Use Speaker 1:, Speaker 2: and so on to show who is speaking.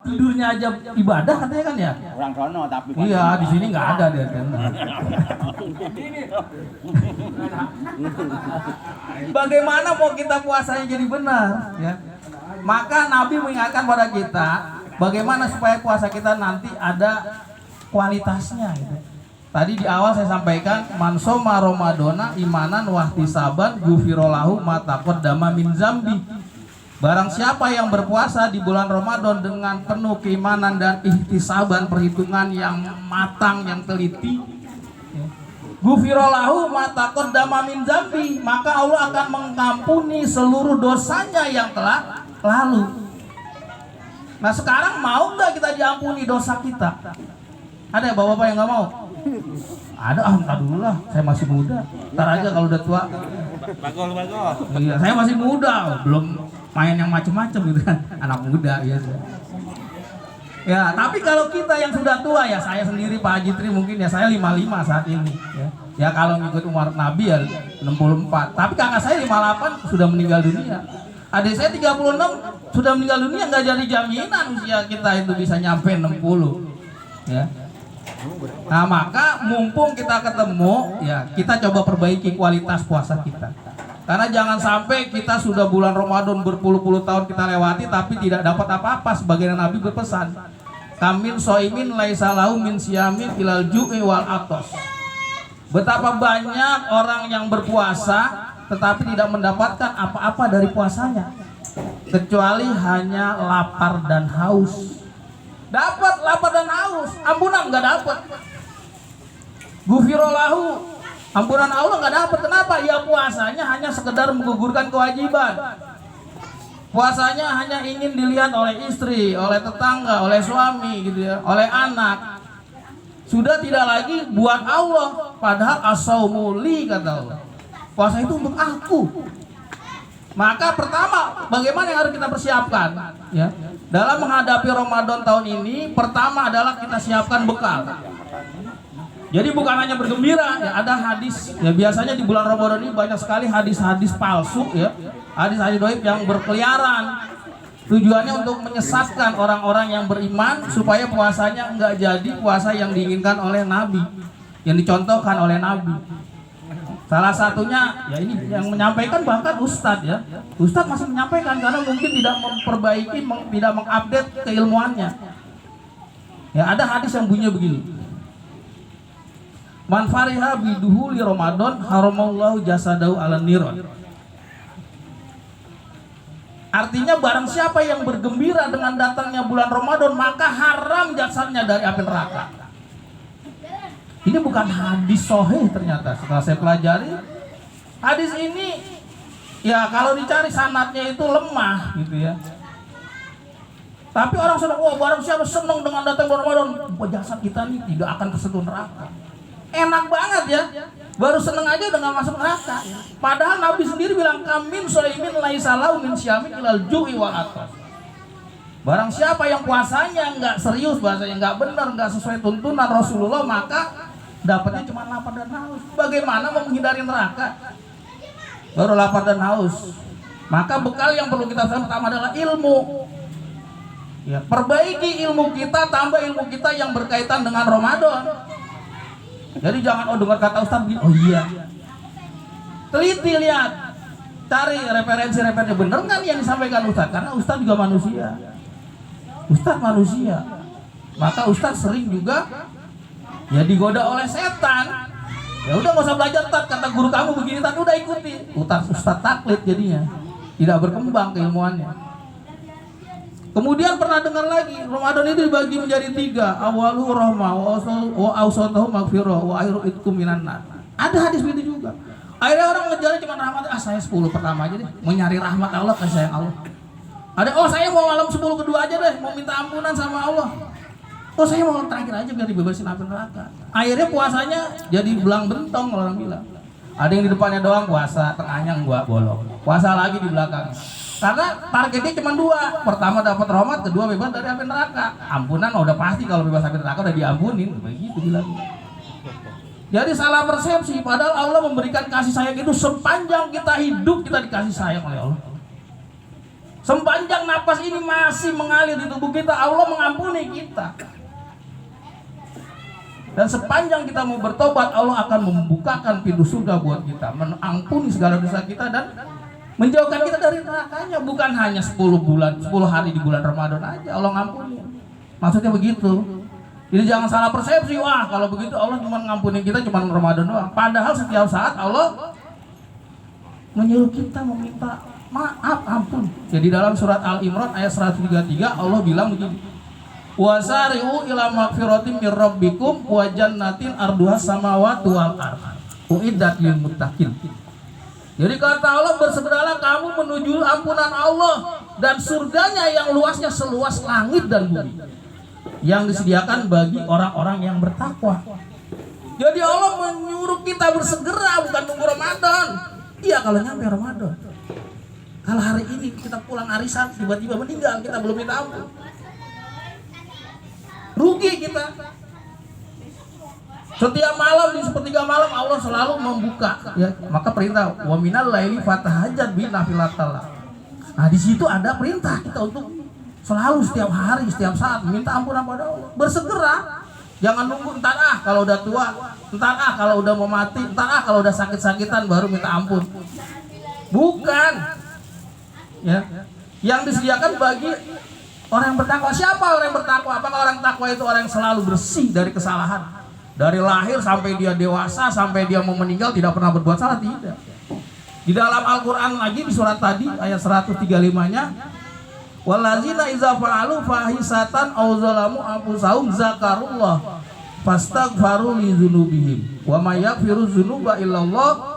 Speaker 1: tidurnya aja ibadah katanya kan ya.
Speaker 2: Orang sono tapi
Speaker 1: Iya, di sini nggak ada dia kan. Bagaimana mau kita puasanya jadi benar ya? Maka Nabi mengingatkan pada kita bagaimana supaya puasa kita nanti ada kualitasnya gitu. Tadi di awal saya sampaikan man shoma ramadhana imanan wahtisaban ghufirallahu ma taqaddama min zambi. Barang siapa yang berpuasa di bulan Ramadan dengan penuh keimanan dan ihtisaban, perhitungan yang matang, yang teliti, ghufirallahu ma taqaddama min zambi, maka Allah akan mengampuni seluruh dosanya yang telah lalu. Nah sekarang mau nggak kita diampuni dosa kita? Ada ya bapak-bapak yang nggak mau? Ada, entar dulu lah, saya masih muda. Ntar aja kalau udah tua.
Speaker 2: bagol.
Speaker 1: Iya, saya masih muda, belum main yang macem-macem gitu kan, anak muda ya. Ya, tapi kalau kita yang sudah tua ya, saya sendiri Pak Haji Tri mungkin ya saya 55 saat ini ya. Ya kalau ngikut umur Nabi ya 64. Tapi kakak saya 58 sudah meninggal dunia. Adik saya 36 sudah meninggal dunia, nggak jadi jaminan usia kita itu bisa nyampe 60 ya. Nah maka mumpung kita ketemu ya, kita coba perbaiki kualitas puasa kita. Karena jangan sampai kita sudah bulan Ramadan berpuluh-puluh tahun kita lewati tapi tidak dapat apa-apa, sebagaimana Nabi berpesan. Kamin soimin laisa lahu min siyamin ilal ju'i wal atos. Betapa banyak orang yang berpuasa tetapi tidak mendapatkan apa-apa dari puasanya kecuali hanya lapar dan haus. Dapat lapar dan haus, ampunan nggak dapat. Ghufirallahu, ampunan Allah nggak dapat. Kenapa? Ya puasanya hanya sekedar menggugurkan kewajiban. Puasanya hanya ingin dilihat oleh istri, oleh tetangga, oleh suami gitu ya, oleh anak. Sudah tidak lagi buat Allah. Padahal as-saumu li kata Allah. Puasa itu untuk aku. Maka pertama, bagaimana yang harus kita persiapkan ya? Dalam menghadapi Ramadan tahun ini, pertama adalah kita siapkan bekal. Jadi bukan hanya bergembira, ya ada hadis. Ya biasanya di bulan Ramadan ini banyak sekali hadis-hadis palsu ya, hadis-hadis dhaif yang berkeliaran. Tujuannya untuk menyesatkan orang-orang yang beriman supaya puasanya enggak jadi puasa yang diinginkan oleh Nabi, yang dicontohkan oleh Nabi. Salah satunya ya ini yang menyampaikan bahkan Ustadz ya. Ustadz masih menyampaikan karena mungkin tidak memperbaiki, tidak mengupdate keilmuannya. Ya ada hadis yang bunyinya begini. Man fariha biduhuli Ramadan haramallahu jasadahu ala niron. Artinya barang siapa yang bergembira dengan datangnya bulan Ramadan maka haram jasadnya dari api neraka. Ini bukan hadis sahih ternyata. Setelah saya pelajari hadis ini ya kalau dicari sanadnya itu lemah gitu ya. Tapi orang senang, wah barang siapa senang dengan datang bulan Ramadan, jasad kita nih tidak akan tersentuh neraka. Enak banget ya. Baru seneng aja udah gak masuk neraka. Padahal Nabi sendiri bilang kamin soimin laisa lahu min syamin ilal ju'i wal atas. Barang siapa yang puasanya nggak serius, bahasanya nggak benar, nggak sesuai tuntunan Rasulullah, maka dapatnya cuma lapar dan haus. Bagaimana mau menghindari neraka? Baru lapar dan haus. Maka bekal yang perlu kita pertama adalah ilmu. Ya, perbaiki ilmu kita, tambah ilmu kita yang berkaitan dengan Ramadan. Jadi jangan dengar kata Ustaz begini, oh iya. Teliti lihat, cari referensi-referensi bener nggak yang disampaikan Ustaz? Karena Ustaz juga manusia. Ustaz manusia. Maka Ustaz sering juga ya digoda oleh setan. Ya udah nggak usah belajar tat, kata guru kamu begini tat, udah ikuti. Ustaz taklid jadinya, tidak berkembang keilmuannya. Kemudian pernah dengar lagi, Ramadan itu dibagi menjadi 3, awalu rahmah, wa awsatuhu maghfirah, wa akhiru itqum minan nar. Ada hadis begitu juga. Akhirnya orang ngejalan cuma rahmat, saya 10 pertama aja deh, mau nyari rahmat Allah, kasih sayang Allah. Ada, saya mau malam 10 kedua aja deh, mau minta ampunan sama Allah. Saya mau terakhir aja biar dibebasin api neraka. Akhirnya puasanya jadi belang bentong kalau orang bilang. Ada yang di depannya doang puasa, tengahnya enggak bolong. Puasa lagi di belakang. Karena targetnya cuma 2. Pertama dapat rahmat, kedua bebas dari api neraka. Ampunan udah pasti kalau bebas api neraka udah diampunin, begitu bilang. Jadi salah persepsi, padahal Allah memberikan kasih sayang itu sepanjang kita hidup kita dikasih sayang oleh Allah. Sepanjang napas ini masih mengalir di tubuh kita, Allah mengampuni kita. Dan sepanjang kita mau bertobat, Allah akan membukakan pintu surga buat kita, mengampuni segala dosa kita dan menjauhkan kita dari nerakanya. Bukan hanya 10 hari di bulan Ramadan aja Allah ngampuni. Maksudnya begitu. Jadi jangan salah persepsi, wah kalau begitu Allah cuma ngampuni kita cuma Ramadan doang. Padahal setiap saat Allah menyuruh kita meminta maaf, ampun. Jadi dalam surat Al-Imran ayat 133 Allah bilang begini, wasari'u ila magfiratin mir rabbikum wa jannatin arduha samawati wal ardh uiddat lil muttaqin. Jadi kata Allah, bersegeralah kamu menuju ampunan Allah dan surganya yang luasnya seluas langit dan bumi, yang disediakan bagi orang-orang yang bertakwa. Jadi Allah menyuruh kita bersegera, bukan nunggu Ramadan. Iya kalau nyampe Ramadan. Kalau hari ini kita pulang arisan tiba-tiba meninggal, kita belum minta ampun, rugi kita. Setiap malam di sepertiga malam Allah selalu membuka, ya. Maka perintah wa minal laili fatahajjat bi nafilatallah. Nah di situ ada perintah kita untuk selalu setiap hari, setiap saat minta ampunan pada Allah. Bersegera, jangan nunggu entar kalau udah tua, entar kalau udah mau mati, entar kalau udah sakit-sakitan baru minta ampun. Bukan, ya. Yang disediakan bagi orang yang bertakwa. Siapa orang yang bertakwa? Apakah orang takwa itu orang yang selalu bersih dari kesalahan? Dari lahir sampai dia dewasa, sampai dia mau meninggal tidak pernah berbuat salah? Tidak. Di dalam Al-Quran lagi di surat tadi ayat 135-nya, walazina iza fa'alu fahisatan aw zalamu anfusahum zakarullah fastaghfaru li dzunubihim wa may yaghfiru dzunuba illallah